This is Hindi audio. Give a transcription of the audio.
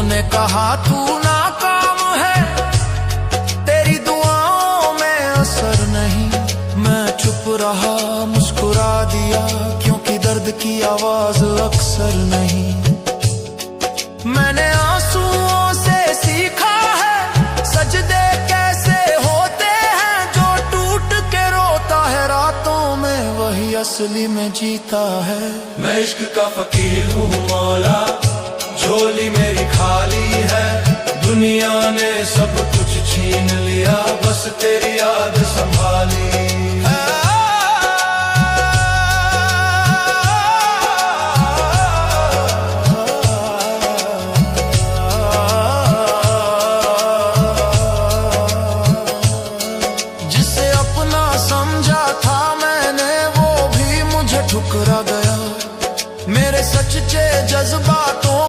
ने कहा तू नाकाम है, तेरी दुआओं में असर नहीं। मैं चुप रहा, मुस्कुरा दिया, क्योंकि दर्द की आवाज अक्सर नहीं। मैंने आंसुओं से सीखा है सजदे कैसे होते हैं, जो टूट के रोता है रातों में वही असली में जीता है। मैं इश्क का फकीर हूँ मौला, झोली मेरी खाली है, दुनिया ने सब कुछ छीन लिया, बस तेरी याद